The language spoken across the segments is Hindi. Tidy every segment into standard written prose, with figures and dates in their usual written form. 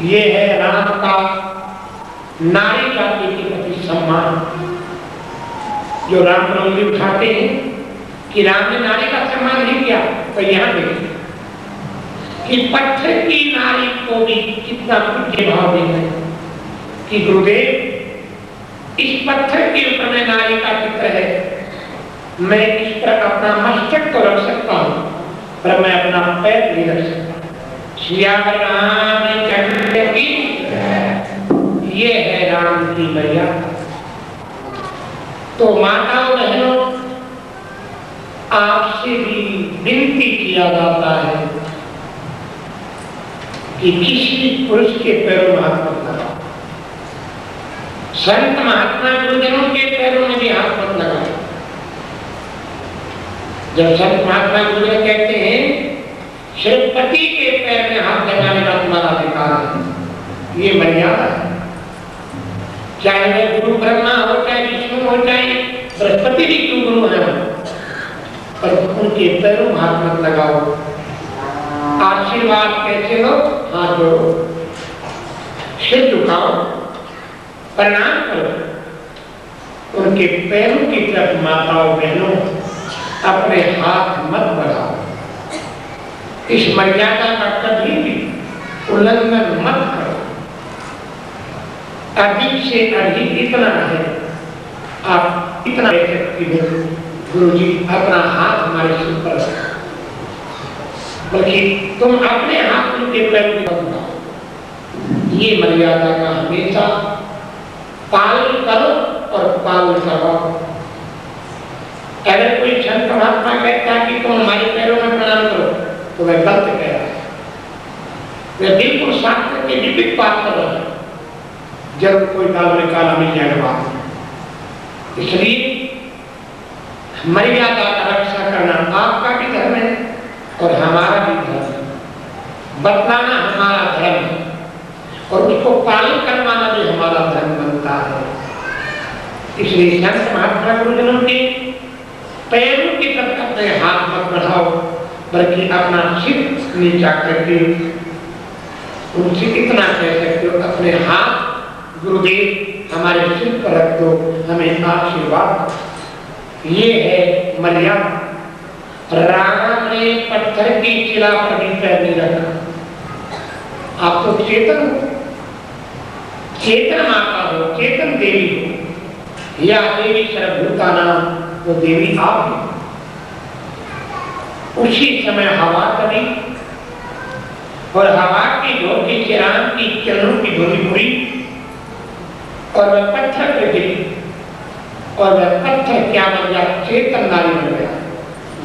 ये है राम का नारी जाति के प्रति सम्मान। जो राम प्रभु उठाते हैं कि राम ने नारी का सम्मान नहीं किया, तो यहां देखिए कि पत्थर की नारी को भी कितना पूज्य भाव देते हैं कि गुरुदेव इस पत्थर के ऊपर में नारी का चित्र है, मैं इस पर अपना मस्तक तो रख सकता हूं पर मैं अपना पैर नहीं रख सकता। रामचंद्र की ये है राम की मर्यादा। तो माताओं बहनों, आपसे भी विनती किया जाता है कि किसी पुरुष के पैरों में हाथ मत लगाओ। संत महात्मा गुरुजनों के पैरों में भी हाथ मत लगाओ। जब संत महात्मा गुरुजन कहते हैं सिर्फ पति के पैर में हाथ लगाने का तुम्हारा अधिकार है, ये मर्यादा है। चाहे वह गुरु ब्रह्मा हो, चाहे विष्णु हो, चाहे बृहस्पति भी क्यों गुरु है, पर उनके पैरों में हाथ मत लगाओ। आशीर्वाद कैसे लो? हाथ जोड़ो, सिर झुकाओ, प्रणाम करो। उनके पैरों की तरफ माताओं बहनों अपने हाथ मत बढ़ाओ। इस मर्यादा का कभी भी उल्लंघन मत करो। अधिक से अधिक इतना है, आप इतना कह सकती हो गुरु जी अपना हाथ हमारे सिर पर रखो, बल्कि तुम अपने हाथ उनके पैर में लगाओ। ये मर्यादा का हमेशा पालन करो और पालन करवाओ। अगर कोई संत महात्मा कहता है कि तुम हमारे पैरों में प्रणाम करो, तो वह गलत कह रहा है, वह बिल्कुल शास्त्र के विपरीत बात कर रहा है। जरूर कोई दाल में काला मिल जाएगा बात। इसलिए मर्यादा का रक्षा करना आपका भी धर्म है और हमारा भी धर्म है। बतलाना हमारा धर्म है और उसको पालन करवाना भी हमारा धर्म बनता है। इसलिए संत महात्मा गुरुजनों के पैरों की तरफ अपने हाथ मत बढ़ाओ, बल्कि अपना सिर नीचा करके उनसे इतना कह सकते हो, अपने हाथ गुरुदेव हमारे सिर पर रख दो, हमें आशीर्वाद। ये है मर्यादा। राम ने पत्थर की शिला पर भी पैर नहीं रखा। आप तो चेतन हो, चेतन माता हो, चेतन देवी हो, या देवी सर्वभूता नाम, वो देवी आप हो। उसी समय हवा चली और हवा की धोती से राम की चरणों की धोती मुड़ी और वह पत्थर पे गिरी और वह पत्थर क्या बन गया? चेतन नारी बन गया।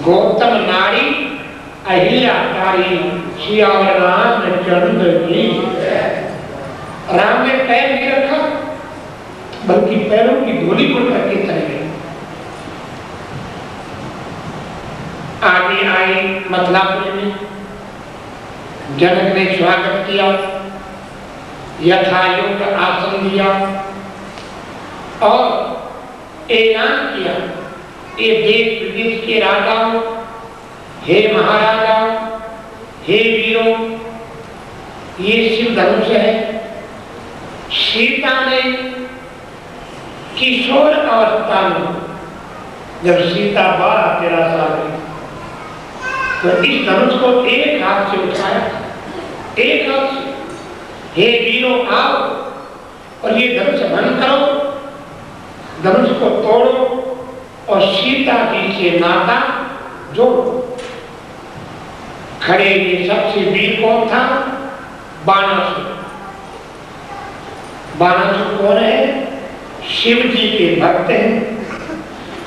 गौतम नारी अहिल्याकारी सियावर रामचंद्र की। राम ने पैर नहीं रखा, बल्कि पैरों की धूली को करके चले गए। आगे आई मथुरापुरी में, जनक ने स्वागत किया, यथायोग्य आसन दिया और ऐलान किया, ये देश विदेश के राजाओं, हे महाराजाओं, हे वीरों, ये शिव धनुष है। सीता ने किशोर अवस्था में, जब सीता 12-13 साल की, तो इस धनुष को एक हाथ से उठाया, एक हाथ से, हे वीरों आओ और ये धनुष भंग करो, धनुष को तोड़ो और सीता जी से नाता जोड़ो। खड़े ये सबसे वीर कौन था? बाणासुर। बाणासुर कौन है? शिव जी के भक्त हैं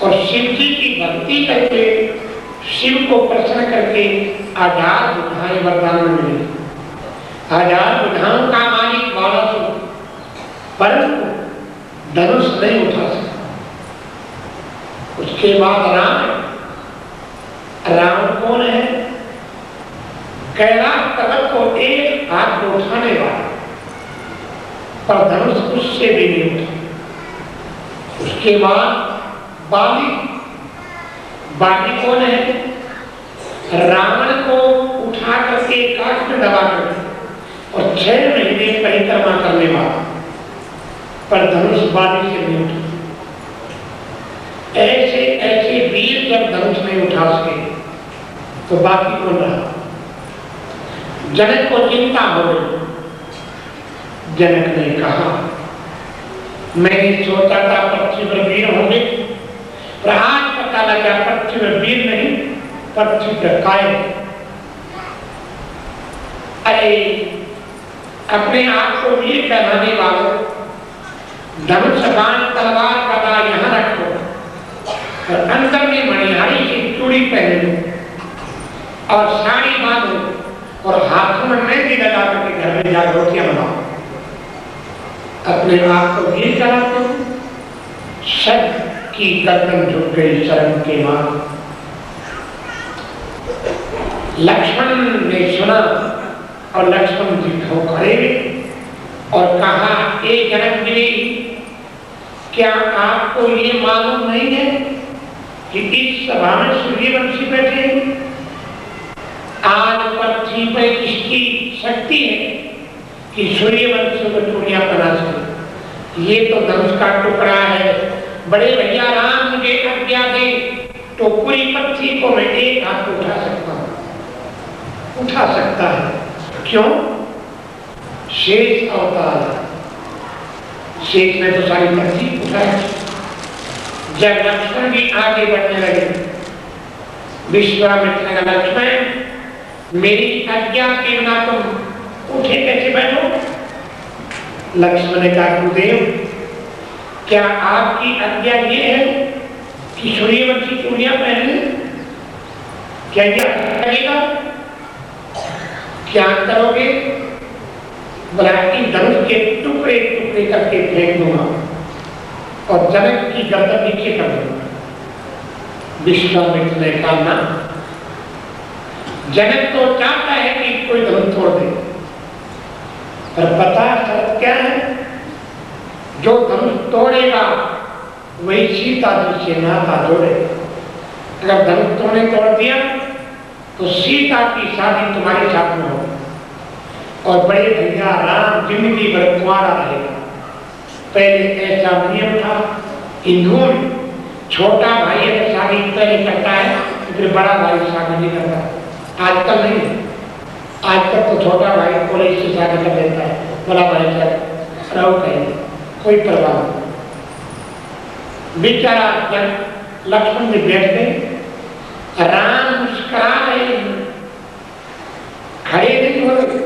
और शिव जी की भक्ति करके, शिव को प्रसन्न करके आजाद बुधाएं वरदान मिले। आजाद बुधाओं का मालिक बाणासुर, परंतु धनुष नहीं उठा सका। उसके बाद राम कौन है? कैलाश पर्वत को एक हाथ में उठाने वाला, पर धनुष उससे भी नहीं उठा। उसके बाद बाली कौन है? रावण को उठा करके काट में दबा करके और 6 महीने में परिक्रमा करने वाला, पर धनुष बाली से नहीं उठा। ऐसे ऐसे वीर जब धनुष नहीं उठा सके तो बाकी कौन रहा? जनक को चिंता हो गई। जनक ने कहा, मैंने सोचा था पृथ्वी पर वीर होंगे, पर आज पता लगा पृथ्वी पर वीर नहीं, पृथ्वी पर कायर। अरे अपने आप को वीर कहलाने वालों, धनुष बाण तलवार गदा यहाँ रखो और अंदर में मणिहारी की चूड़ी पहन लो और साड़ी बांधो और हाथों में मेहंदी लगा करके घर में जाकर रोटियां बनाओ। अपने आप को वीर कहलाते हो। सब की गर्दन झुक गई शर्म के मां। लक्ष्मण ने सुना और लक्ष्मण जी को खड़े और कहा, ए जनक गिरी, क्या आपको ये मालूम नहीं है कि इस सभा में सूर्यवंशी बैठे हैं? आज पृथ्वी पर इसकी शक्ति है कि सूर्यवंशी को चूड़ियां बना सके। ये तो धनुष का टुकड़ा है। बड़े भैया राम मुझे आज्ञा दे तो पूरी पृथ्वी को मैं एक हाथ उठा सकता हूं। उठा सकता है। क्यों? शेष अवतार, शेष में तो सारी पृथ्वी उठाई। जब लक्ष्मण भी आगे बढ़ने लगे, विश्वामित्र ने, लक्ष्मण मेरी आज्ञा के बिना तुम उठे कैसे बैठो? लक्ष्मण ने कहा, गुरुदेव क्या आपकी आज्ञा ये है कि सूर्यवंशी चूड़ियां पहने? क्या लगेगा? क्या करोगे? बलाकी धनुष के टुकड़े टुकड़े करके फेंक दूंगा और जनक की गर्दन नीचे कर दूंगा। विश्वामित्र ने कहा, ना, जनक तो चाहता है कि कोई धनुष तोड़ दे, पर पता शर्त क्या है? जो धनुष तोड़ेगा वही सीता जी से नाता जोड़े। अगर धनुष तोड़ने तोड़ दिया तो सीता की शादी तुम्हारे साथ में होगी और बड़े भैया राम जिंदगी भर कुंवारा रहेगा। पहले ऐसा नियम था हिंदुओं में, छोटा भाई अगर शादी पहले करता है फिर बड़ा भाई शादी नहीं करता। आजकल नहीं, आजकल तो छोटा भाई कॉलेज से शादी कर लेता है, बड़ा भाई कर रहो कहेंगे, कोई परवाह नहीं। बेचारा जब लक्ष्मण जी बैठ गए, राम मुस्कुरा रहे, खड़े नहीं हो रहे।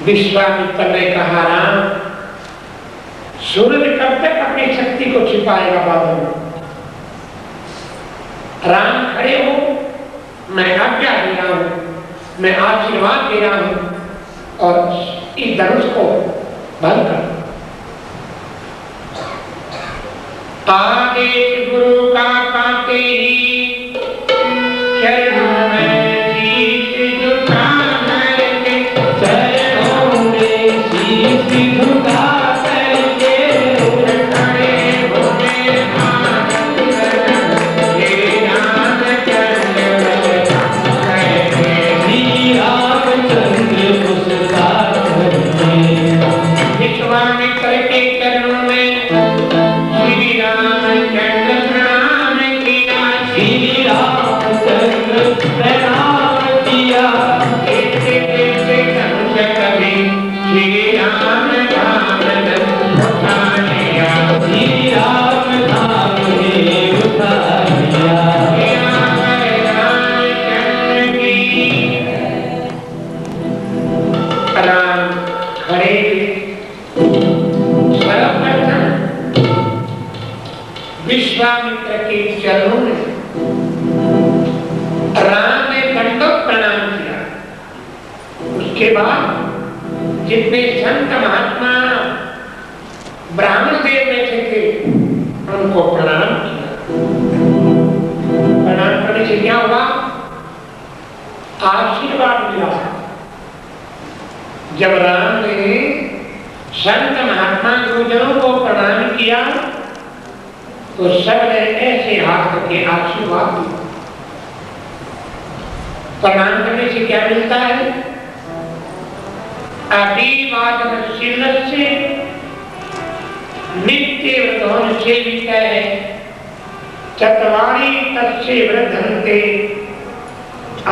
विश्वामित्र ने कहा, राम सूर्य कब तक अपनी शक्ति को छिपाएगा बादल में? राम खड़े हो, मैं आज्ञा दे रहा हूं, मैं आशीर्वाद दे रहा हूं और इस धनुष को बंद कर। आदेश गुरु का पाते ही चरणों में शीश झुका करके, चरणों में शीश झुका करके खड़े हो गए आनंद हे रामचंद्र श्री रामचंद्र मुस्कुराते। विश्वामित्र के चरणों में विश्वामित्र के चरणों में राम ने दंडवत प्रणाम किया। उसके बाद जितने संत महात्मा ब्राह्मण देव बैठे थे उनको प्रणाम किया। प्रणाम करने से क्या हुआ? आशीर्वाद मिला। जब राम ने संत महात्मा गुरुजनों को प्रणाम किया तो सबने ऐसे हाथ करके आशीर्वाद दिया। प्रणाम करने से क्या मिलता है? अभिवादनशीलस्य नित्यव्रतोन सेवितः चत्वारि तस्य वृद्धन्ते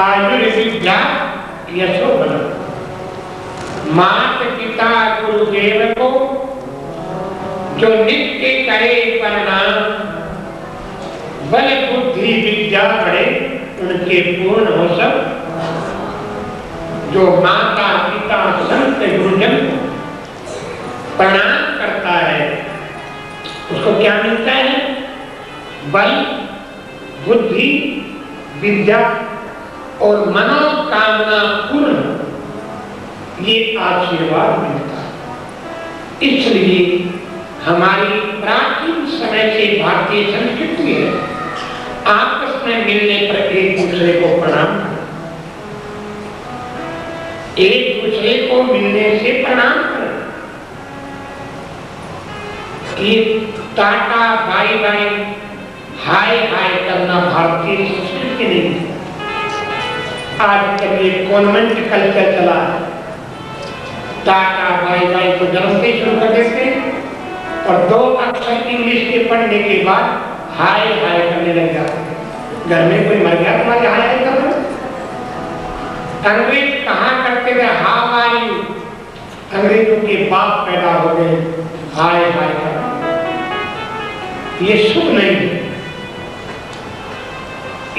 आयुर्विद्या यशोबलम्। माता पिता गुरुदेव को जो नित्य करे प्रणाम, बल बुद्धि विद्या बढ़े उनके पूर्ण हो सब। जो माता पिता संत गुरुजन प्रणाम करता है उसको क्या मिलता है? बल बुद्धि विद्या और मनोकामना पूर्ण ये आशीर्वाद मिलता है। इसलिए हमारी प्राचीन समय से भारतीय संस्कृति है आपस में मिलने पर एक दूसरे को प्रणाम करें, एक दूसरे को मिलने से प्रणाम करें। ये टाटा बाय बाय हाय हाय करना भारतीय संस्कृति नहीं है। आजकल ये कॉन्वेंट कल्चर चला है। टाटा बाय बाय को जन्मते शुरू कर देते हैं और 2 अक्षर इंग्लिश के पढ़ने के बाद हाय हाय करने लग जाते हैं। घर में कोई मर गया तुम्हारे हाय हाय कर रहे? अंग्रेज कहा करते थे हाउ आर यू, अंग्रेजों के बाप पैदा हो गए हाय हाय कर। ये शुभ नहीं है।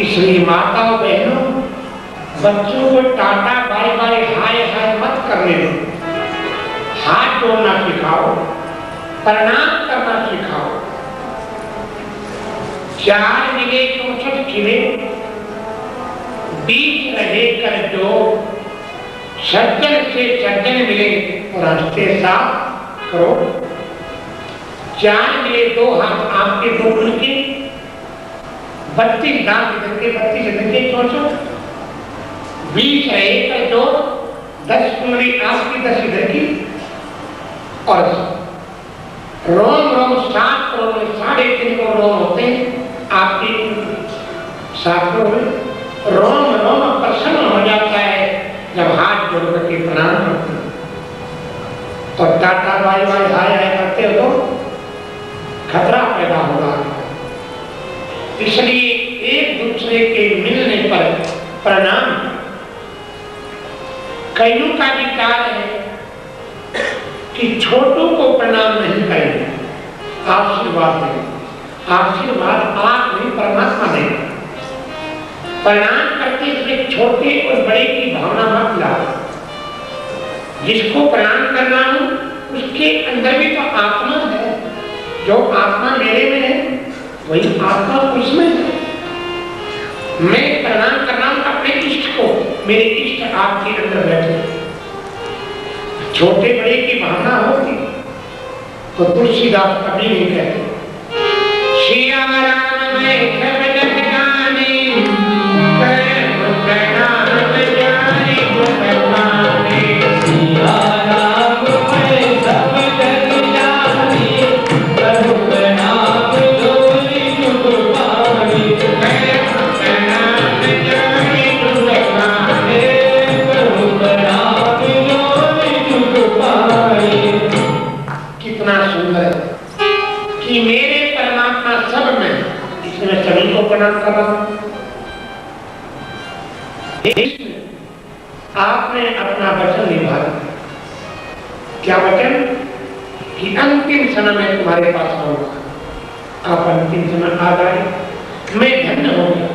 इसलिए माताओं बहनों बच्चों को टाटा बाय बाय हाय हाय मत करने दो। हाथ जोड़ना सिखाओ, प्रणाम करना सिखाओ। 4 मिले 64 खिले, 20 रहे कर जो, सज्जन से सज्जन मिले और रास्ते साफ करो। 4 मिले 2 हाथ आपके 2 उनके, 32 दांत इधर के 32 इधर के 64, 20 रहे कर जो, 10 उंगली आपकी 10 इधर की और रोम रोम 7 करोड़ 3.5 करोड़ रोम होते हैं आपकी 7 करोड़। रोम रोम प्रसन्न हो जाता है जब हाथ जोड़ करके प्रणाम करते हैं। और टाटा बाय बाय हाय हाय करते हो तो खतरा पैदा होगा। इसलिए एक दूसरे के मिलने पर प्रणाम। कईयों का विचार है कि छोटों को प्रणाम नहीं करेंगे, आशीर्वाद देंगे। आशीर्वाद आप नहीं परमात्मा देंगे। प्रणाम करते हुए छोटे और बड़े की भावना मत लाओ। जिसको प्रणाम कर रहा हूं उसके अंदर भी तो आत्मा है। जो आत्मा मेरे में है वही आत्मा उसमें है। मैं प्रणाम कर रहा हूं अपने इष्ट को, मेरे इष्ट आपके अंदर बैठे। छोटे बड़े की भावना होती तो तुलसीदास कभी नहीं कहते श्री राम मैं सब जग जाने करम प्रणाम जाने गुण गाने। श्री राम मैं सब जग जाने करम प्रणाम जोरी जुग पानी। करम प्रणाम जाने गुण गाने, करम प्रणाम जोरी जुग पानी। कितना सुंदर है कि मेरे परमात्मा सब में, इसमें सभी को प्रणाम कर रहा हूं। आपने अपना वचन निभाया। क्या वचन? कि अंतिम समय में तुम्हारे पास आऊंगा। आप अंतिम समय आ गए, मैं धन्य हो गया।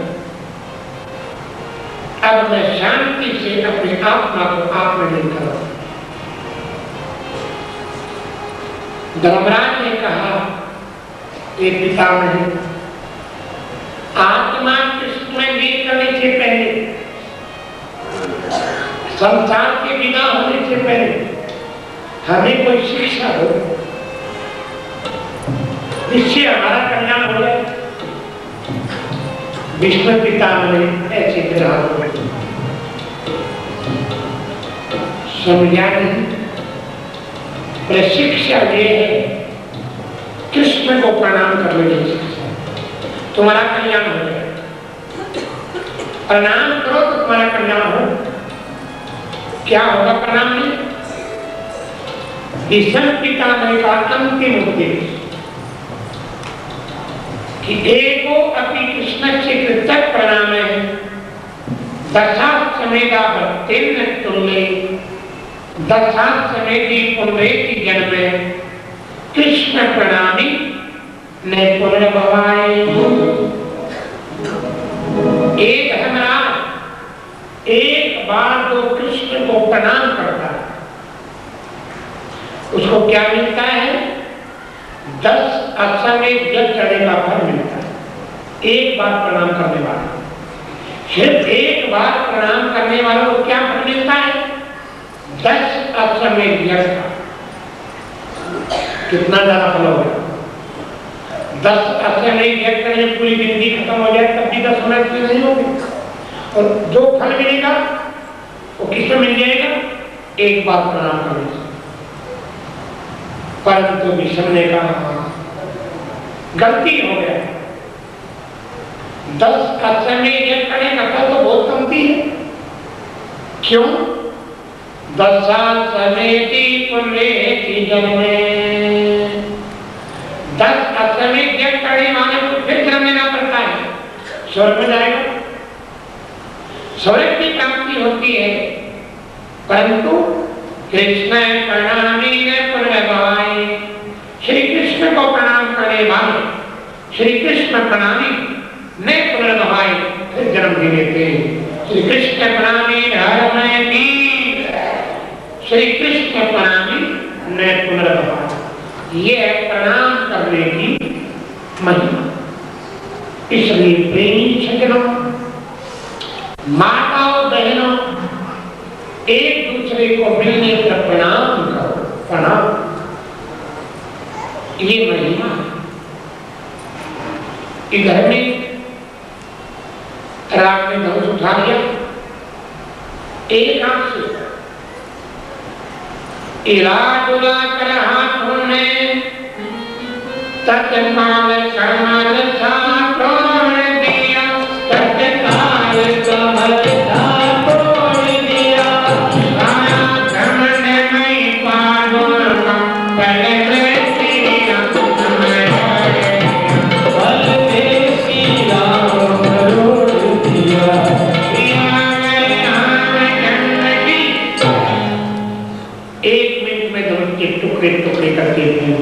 अब मैं शांति से अपनी आत्मा को आप में नहीं कर रहा। धर्मराज ने कहा एक पिता नहीं, आत्मा कृष्ण में लीन करने से पहले, संसार के बिना होने से पहले हमें कोई शिक्षा हो जिससे हमारा कल्याण हो जाए। विष्णु पिता ने ऐसे विराट समझा नहीं। शिक्षा ये है कृष्ण को प्रणाम करने की शिक्षा, तुम्हारा कल्याण हो जाए। प्रणाम करो तो तुम्हारा कल्याण हो। क्या होगा प्रणाम में? विषम पितामह का अंतिम उद्देश्य कि एको अपि कृष्णस्य कृतः प्रणामः दशाश्वमेधा भक्तेन तुल्ये दशाश्वमेधि पुनरेति जन्मे कृष्ण प्रणामी ने पुनर्भवाय। एक धर्मराज एक बार जो कृष्ण को प्रणाम करता है उसको क्या मिलता है? 10 अश्वमेध जल चढ़े का फल मिलता है। एक बार प्रणाम करने वाला, सिर्फ एक बार प्रणाम करने वालों को क्या फल मिलता है? 10 अश्वमेध जल का। कितना ज्यादा फल हो गया? 10 अश्वमेध जल करने पूरी जिंदगी खत्म हो जाए तब भी 10 अश्वमेध नहीं होगी। और जो फल मिलेगा वो किसमें मिल जाएगा? एक बार प्रणाम करने से। परंतु विषम ने कहा गलती हो गया, 10 अश्वमेध यज्ञ करने का फल तो बहुत कमती है। क्यों? 10 अश्वमेधि पुनरेति जन्मे। 10 अश्वमेध यज्ञ करने वाले को फिर जन्म लेना पड़ता है, स्वर्ग में जाएगा, स्वर्ग की प्राप्ति होती है। परंतु कृष्ण प्रणामी ने पुनर्भवाय, श्री कृष्ण को प्रणाम करने वाले श्री कृष्ण प्रणामी ने पुनर्भवाय फिर जन्म भी लेते हैं। श्री कृष्ण प्रणामी धर्म की, श्री कृष्ण प्रणामी ने पुनर्भवाय। ये है प्रणाम करने की महिमा। इसलिए प्रेमी सज्जनों, माताओं बहनों, एक दूसरे को मिलने पर प्रणाम करो, प्रणाम। ये महिमा इधर में राम ने धनुष उठा लिया, एक हाथ से इलाज उला कर हाथों में तत्काल कमल था तोड़ दिया, तत्काल कमल था तोड़ दिया। आया घमंड में पागल पहले टुकड़े करते हैं।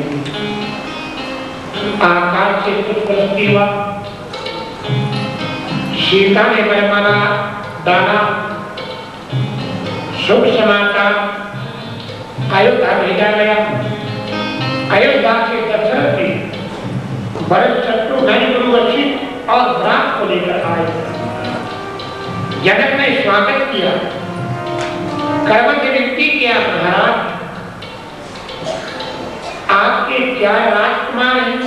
आकाश से कुछ वृष्टि हुआ, सीता ने वरमाला डाला, शुभ समाचार अयोध्या भेजा गया। अयोध्या से दशरथ जी भरत शत्रुघ्न गुरुवशी और भ्रात को लेकर आए। जनक ने स्वागत किया, करवट विनती किया, महाराज आपके 4 राजकुमार हैं,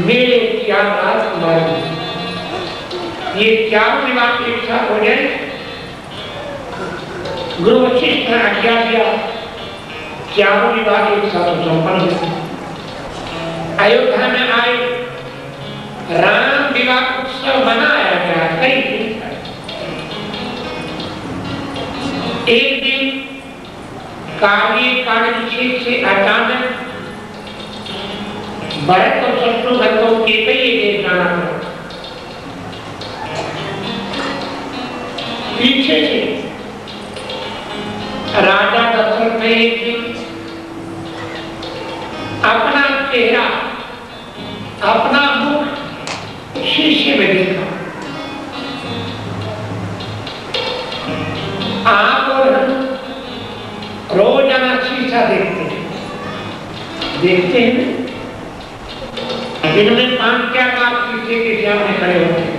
मेरे 4 राजकुमार हैं, ये 4 विवाह की इच्छा हो जाए। गुरु वशिष्ठ ने आज्ञा दिया, 4 विवाह की इच्छा तो संपन्न है। अयोध्या में आए, राम विवाह उत्सव मनाया गया कई दिन तक। एक दिन कार्यक्षेत्र से अचानक भरत और शत्रुघ्न को केकई देश जाना पड़ा। पीछे से राजा दशरथ ने एक दिन अपना चेहरा, अपना मुख शीशे में देखा। आप और हम रोजाना शीशा देखते हैं दिन में 5-4 बार शीशे के सामने खड़े होते हैं।